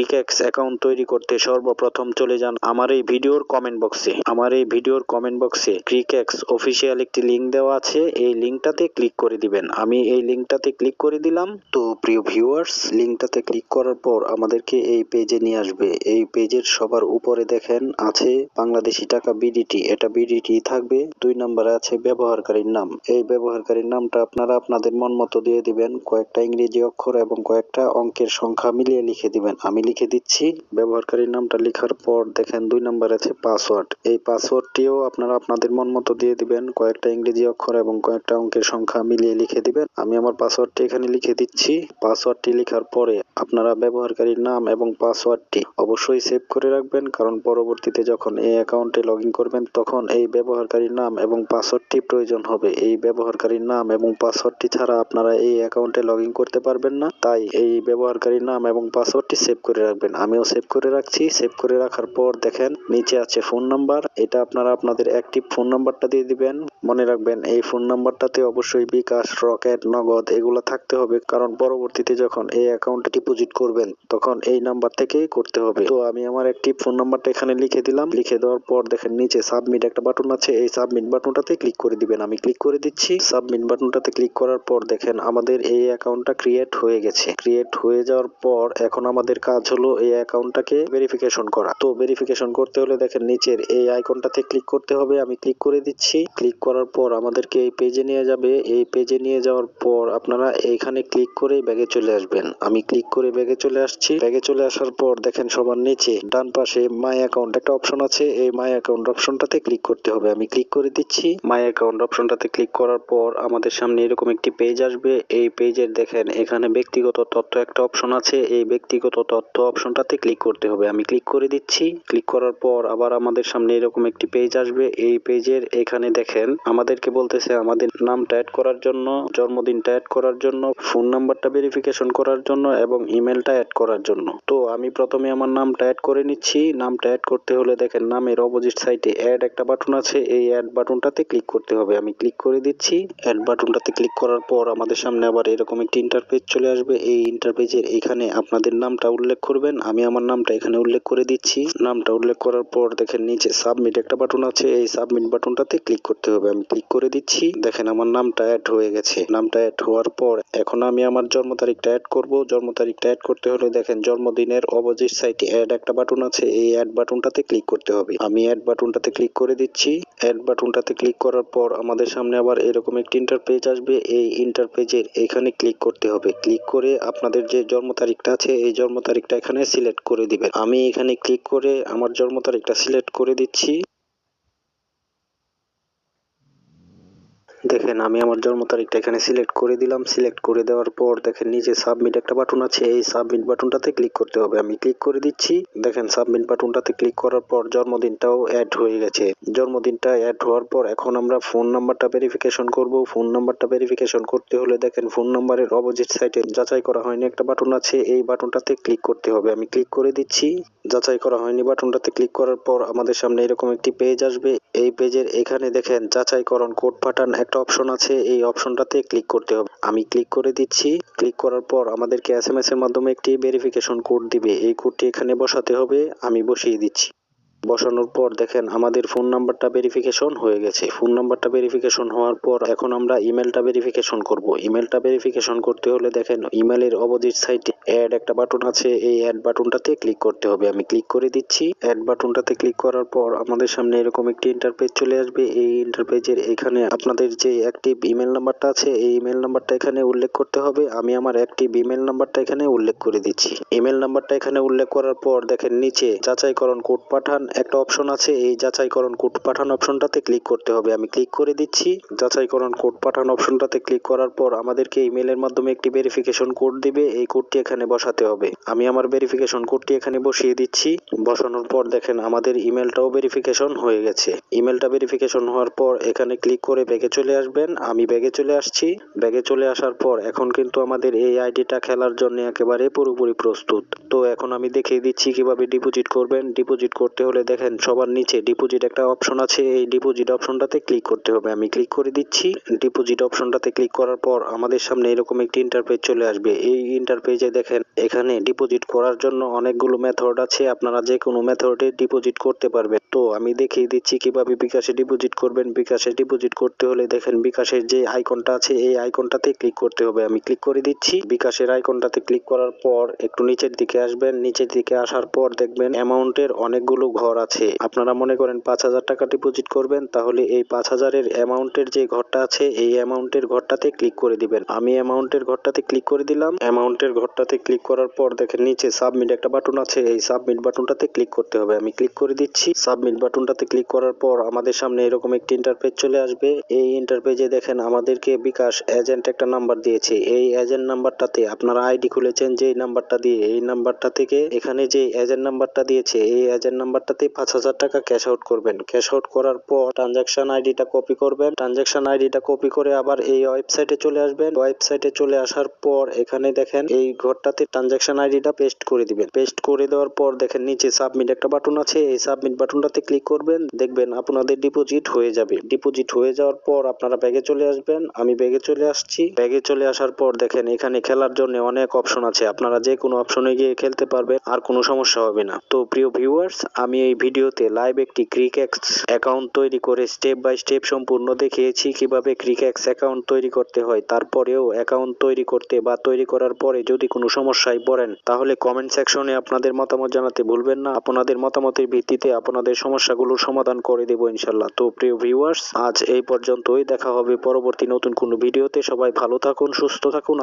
ক্রিকএক্স account তৈরি করতে সর্বপ্রথম চলে যান আমার এই ভিডিওর কমেন্ট বক্সে ক্রিকএক্স অফিসিয়াল একটি লিংক দেওয়া আছে। এই লিংকটাতে ক্লিক করে দিবেন। আমি এই লিংকটাতে ক্লিক করে দিলাম। তো প্রিয় ভিউয়ার্স, লিংকটাতে ক্লিক করার পর আমাদেরকে এই পেজে নিয়ে আসবে। এই পেজের সবার উপরে দেখেন আছে বাংলাদেশি টাকা বিডিটি, এটা বিডিটি থাকবে। 2 নম্বরে আছে ব্যবহারকারীর নাম। এই ব্যবহারকারীর নামটা আপনারা আপনাদের মন মতো দিয়ে দিবেন। কয়েকটা ইংরেজি অক্ষর এবং কয়েকটা অঙ্কের সংখ্যা মিলিয়ে লিখে দিবেন। আমি লিখে দিচ্ছি। ব্যবহারকারীর নামটা লেখার পর দেখেন 2 নম্বরে আছে পাসওয়ার্ড। এই পাসওয়ার্ডটিও আপনারা আপনাদের মন মতো দিয়ে দিবেন। কয়েকটা ইংরেজি অক্ষর এবং কয়েকটা অঙ্কের সংখ্যা মিলিয়ে লিখে দিবেন। আমি আমার পাসওয়ার্ডটি এখানে লিখে দিচ্ছি। পাসওয়ার্ডটি লেখার পরে আপনারা ব্যবহারকারীর নাম এবং পাসওয়ার্ডটি অবশ্যই সেভ করে রাখবেন, কারণ পরবর্তীতে যখন এই অ্যাকাউন্টে লগ ইন করবেন তখন এই ব্যবহারকারীর নাম এবং পাসওয়ার্ডটি প্রয়োজন হবে। এই ব্যবহারকারীর নাম এবং পাসওয়ার্ডটি ছাড়া আপনারা এই অ্যাকাউন্টে লগ ইন করতে পারবেন না। তাই এই ব্যবহারকারীর নাম এবং পাসওয়ার্ডটি সেভ করে রাখবেন। আমিও সেভ করে রাখছি। সেভ করে রাখার পর দেখেন নিচে আছে ফোন নাম্বার। এটা আপনারা আপনাদের অ্যাক্টিভ ফোন নাম্বারটা দিয়ে দিবেন। মনে রাখবেন এই ফোন নাম্বারটাতে অবশ্যই বিকাশ, রকেট, নগদ এগুলো থাকতে হবে, কারণ পরবর্তীতে যখন এই অ্যাকাউন্টে ডিপোজিট করবেন তখন এই নাম্বার থেকেই করতে হবে। তো আমি আমার অ্যাক্টিভ ফোন নাম্বারটা এখানে লিখে দিলাম। লিখে দেওয়ার পর দেখেন নিচে সাবমিট একটা বাটন আছে। এই সাবমিট বাটনটাতে ক্লিক করে দিবেন। আমি ক্লিক করে দিচ্ছি। সাবমিট বাটনটাতে ক্লিক করার পর দেখেন আমাদের এই অ্যাকাউন্টটা ক্রিয়েট হয়ে গেছে। ক্রিয়েট হয়ে যাওয়ার পর এখন আমাদের কাজ হলো এই অ্যাকাউন্টটাকে ভেরিফিকেশন করা। তো ভেরিফিকেশন করতে হলে দেখেন নিচের এই আইকনটাতে ক্লিক করতে হবে। আমি ক্লিক করে দিচ্ছি। ক্লিক করার পর আমাদেরকে এই পেজে নিয়ে যাবে। এই পেজে নিয়ে যাওয়ার পর আপনারা এইখানে ক্লিক করে ব্যাগে চলে আসবেন। আমি ক্লিক করে ব্যাগে চলে আসছি। ব্যাগে চলে আসার পর দেখেন সবার নিচে ডান পাশে মাই অ্যাকাউন্ট একটা অপশন আছে। এই মাই অ্যাকাউন্ট অপশনটাতে ক্লিক করতে হবে। আমি ক্লিক করে দিচ্ছি। মাই অ্যাকাউন্ট অপশনটাতে ক্লিক করার পর আমাদের সামনে এরকম একটি পেজ আসবে। এই পেজের দেখেন এখানে ব্যক্তিগত তথ্য একটা অপশন আছে। এই ব্যক্তিগত তথ্য অপশনটাতে ক্লিক করতে হবে। আমি ক্লিক করে দিচ্ছি। ক্লিক করার পর আবার আমাদের সামনে এরকম একটি পেজ আসবে। এই পেজের এখানে দেখেন আমাদেরকে বলতেছে আমাদের নামটা অ্যাড করার জন্য, জন্মদিনটা অ্যাড করার জন্য, ফোন নাম্বারটা ভেরিফিকেশন করার জন্য এবং ইমেলটা অ্যাড করার জন্য। তো আমি প্রথমে আমার নামটা অ্যাড করে নিচ্ছি। নামটা অ্যাড করতে হলে দেখেন নামের অপোজিট সাইডে অ্যাড একটা বাটন আছে। এই অ্যাড বাটনটাতে ক্লিক করতে হবে। আমি ক্লিক করে দিচ্ছি। অ্যাড বাটনটাতে ক্লিক করার পর আমাদের সামনে আবার এরকম একটি ইন্টারপেজ চলে আসবে। এই ইন্টারপেজের এখানে আপনাদের নামটা উল্লেখ করবেন। আমি আমার নামটা এখানে উল্লেখ করে দিচ্ছি। নামটা উল্লেখ করার পর দেখেন নিচে সাবমিট একটা বাটন আছে। এই সাবমিট বাটনটাতে ক্লিক করতে হবে। আমি ক্লিক করে দিচ্ছি। দেখেন আমার নামটা অ্যাড হয়ে গেছে। নামটা অ্যাড হওয়ার পর এখন আমি আমার জন্ম তারিখটা অ্যাড করব। জন্ম তারিখটা অ্যাড করতে হলে দেখেন জন্মদিনের অপোজিট সাইডে অ্যাড একটা বাটন আছে। এই অ্যাড বাটনটাতে ক্লিক করতে হবে। আমি অ্যাড বাটনটাতে ক্লিক করে দিচ্ছি। অ্যাড বাটনটাতে ক্লিক করার পর আমাদের সামনে আবার এরকম একটি ইন্টারপেজ আসবে। এই ইন্টারপেজের এখানে ক্লিক করতে হবে। ক্লিক করে আপনাদের যে জন্ম তারিখটা আছে এই জন্ম তারিখটা এখানে সিলেক্ট করে দিবেন। আমি এখানে ক্লিক করে আমার জন্ম তারিখটা সিলেক্ট করে দিচ্ছি। দেখেন আমি আমার জন্ম তারিখটা এখানে সিলেক্ট করে দিলাম। সিলেক্ট করে দেওয়ার পর দেখেন নিচে সাবমিট একটা বাটন আছে। এই সাবমিট বাটনটাতে ক্লিক করতে হবে। আমি ক্লিক করে দিচ্ছি। দেখেন সাবমিট বাটনটাতে ক্লিক করার পর জন্মদিনটাও অ্যাড হয়ে গেছে। জন্মদিনটা অ্যাড হওয়ার পর এখন আমরা ফোন নাম্বারটা ভেরিফিকেশন করব। ফোন নাম্বারটা ভেরিফিকেশন করতে হলে দেখেন ফোন নাম্বারের অপোজিট সাইডে যাচাই করা হয়নি একটা বাটন আছে। এই বাটনটাতে ক্লিক করতে হবে। আমি ক্লিক করে দিচ্ছি। যাচাই করা হয়নি বাটনটাতে ক্লিক করার পর আমাদের সামনে এরকম একটি পেজ আসবে। এই পেজের এখানে দেখেন যাচাইকরণ কোড পাঠান একটা অপশন আছে। এই অপশনটাতে ক্লিক করতে হবে। আমি ক্লিক করে দিচ্ছি। ক্লিক করার পর আমাদেরকে এসএমএস এর মাধ্যমে একটি ভেরিফিকেশন কোড দিবে। এই কোডটি এখানে বসাতে হবে। আমি বসিয়ে দিচ্ছি। বসানোর পর দেখেন আমাদের ফোন নাম্বারটা ভেরিফিকেশন হয়ে গেছে। ফোন নাম্বারটা ভেরিফিকেশন হওয়ার পর এখন আমরা ইমেলটা ভেরিফিকেশন করব। ইমেলটা ভেরিফিকেশন করতে হলে দেখেন ইমেলের অপোজিট সাইডে অ্যাড একটা বাটন আছে। এই অ্যাড বাটনটাতে ক্লিক করতে হবে। আমি ক্লিক করে দিচ্ছি। অ্যাড বাটনটাতে ক্লিক করার পর আমাদের সামনে এরকম একটি ইন্টারপেজ চলে আসবে। এই ইন্টারপেজের এখানে আপনাদের যে অ্যাক্টিভ ইমেল নাম্বারটা আছে এই ইমেল নাম্বারটা এখানে উল্লেখ করতে হবে। আমি আমার অ্যাক্টিভ ইমেল নাম্বারটা এখানে উল্লেখ করে দিচ্ছি। ইমেল নাম্বারটা এখানে উল্লেখ করার পর দেখেন নিচে যাচাইকরণ কোড পাঠান একটা অপশন আছে। এই যাচাইকরণ কোড পাঠান অপশনটাতে ক্লিক করতে হবে। আমি ক্লিক করে দিচ্ছি। যাচাইকরণ কোড পাঠান অপশনটাতে ক্লিক করার পর আমাদেরকে ইমেলের মাধ্যমে একটি ভেরিফিকেশন কোড দিবে। এই কোডটি এখানে বসাতে হবে। আমি আমার ভেরিফিকেশন কোডটি এখানে বসিয়ে দিচ্ছি। বসানোর পর দেখেন আমাদের ইমেলটাও ভেরিফিকেশন হয়ে গেছে। ইমেলটা ভেরিফিকেশন হওয়ার পর এখানে ক্লিক করে ব্যাগে চলে আসবেন। আমি ব্যাগে চলে আসছি। ব্যাগে চলে আসার পর এখন কিন্তু আমাদের এই আইডিটা খেলার জন্য একেবারে পুরোপুরি প্রস্তুত। তো এখন আমি দেখিয়ে দিচ্ছি কিভাবে ডিপোজিট করবেন। ডিপোজিট করতে হলে হলে দেখেন সবার নিচে ডিপোজিট একটা অপশন আছে, এই ডিপোজিট অপশনটাতে ক্লিক করতে হবে। আমি ক্লিক করে দিচ্ছি। ডিপোজিট অপশনটাতে ক্লিক করার পর আমাদের সামনে এরকম একটি ইন্টারপেজ চলে আসবে। এই ইন্টারপেজে দেখেন এখানে ডিপোজিট করার জন্য অনেকগুলো মেথড আছে, আপনারা যে কোনো মেথডে ডিপোজিট করতে পারবেন। তো আমি দেখিয়ে দিচ্ছি কিভাবে বিকাশে ডিপোজিট করবেন। বিকাশে ডিপোজিট করতে হলে দেখেন বিকাশের যে আইকনটা আছে এই আইকনটাতে ক্লিক করতে হবে। আমি ক্লিক করে দিচ্ছি। বিকাশের আইকনটাতে ক্লিক করার পর একটু নিচের দিকে আসবেন। নিচের দিকে আসার পর দেখবেন অ্যামাউন্টের অনেকগুলো ঘর আছে। আপনারা মনে করেন 5,000 টাকা ডিপোজিট করবেন, তাহলে এই 5,000-এর অ্যামাউন্টের যে ঘরটা আছে এই অ্যামাউন্টের ঘরটাতে ক্লিক করে দিবেন। আমি অ্যামাউন্টের ঘরটাতে ক্লিক করে দিলাম। অ্যামাউন্টের ঘরটাতে ক্লিক করার পর দেখেন নিচে সাবমিট একটা বাটন আছে, এই সাবমিট বাটনটাতে ক্লিক করতে হবে। আমি ক্লিক করে দিচ্ছি। সাবমিট বাটনটাতে ক্লিক করার পর আমাদের সামনে এরকম একটি ইন্টারপেজ চলে আসবে। এই ইন্টারপেজে দেখেন আমাদেরকে বিকাশ এজেন্ট একটা নাম্বার দিয়েছে। এই এজেন্ট নাম্বারটাতে আপনারা আইডি খুলেছেন যে নাম্বারটা দিয়ে, এই নাম্বারটা থেকে এখানে যে এজেন্ট নাম্বারটা দিয়েছে এই এজেন্ট নাম্বারটাতে 5,000 টাকা ক্যাশ আউট করবেন। ক্যাশ আউট করার পর ট্রানজাকশন আইডিটা কপি করবেন। ট্রানজাকশন আইডিটা কপি করে আবার এই ওয়েবসাইটে চলে আসবেন। ওয়েবসাইটে চলে আসার পর এখানে দেখেন এই ঘরটাতে ট্রানজাকশন আইডিটা পেস্ট করে দিবেন। পেস্ট করে দেওয়ার পর দেখেন নিচে সাবমিট একটা বাটন আছে, এই সাবমিট বাটনটাতে ক্লিক করবেন। দেখবেন আপনাদের ডিপোজিট হয়ে যাবে। ডিপোজিট হয়ে যাওয়ার পর আপনারা ব্যাগে চলে আসবেন। আমি ব্যাগে চলে আসছি। ব্যাগে চলে আসার পর দেখেন এখানে খেলার জন্য অনেক অপশন আছে, আপনারা যে কোনো অপশনে গিয়ে খেলতে পারবেন, আর কোনো সমস্যা হবে না। তো প্রিয় ভিউয়ার্স, আমি এই ভিডিওতে লাইভ একটি ক্রিকএক্স অ্যাকাউন্ট তৈরি করে স্টেপ বাই স্টেপ সম্পূর্ণ দেখিয়েছি কিভাবে ক্রিকএক্স অ্যাকাউন্ট তৈরি করতে হয়। তারপরেও অ্যাকাউন্ট তৈরি করতে বা তৈরি করার পরে যদি কোনো সমস্যায় পড়েন তাহলে কমেন্ট সেকশনে আপনাদের মতামত জানাতে ভুলবেন না। আপনাদের মতামতের ভিত্তিতে আপনাদের সমস্যাগুলোর সমাধান করে দেব ইনশাল্লাহ। তো প্রিয় ভিউয়ার্স, আজ এই পর্যন্তই। দেখা হবে পরবর্তী নতুন কোনো ভিডিওতে। সবাই ভালো থাকুন, সুস্থ থাকুন।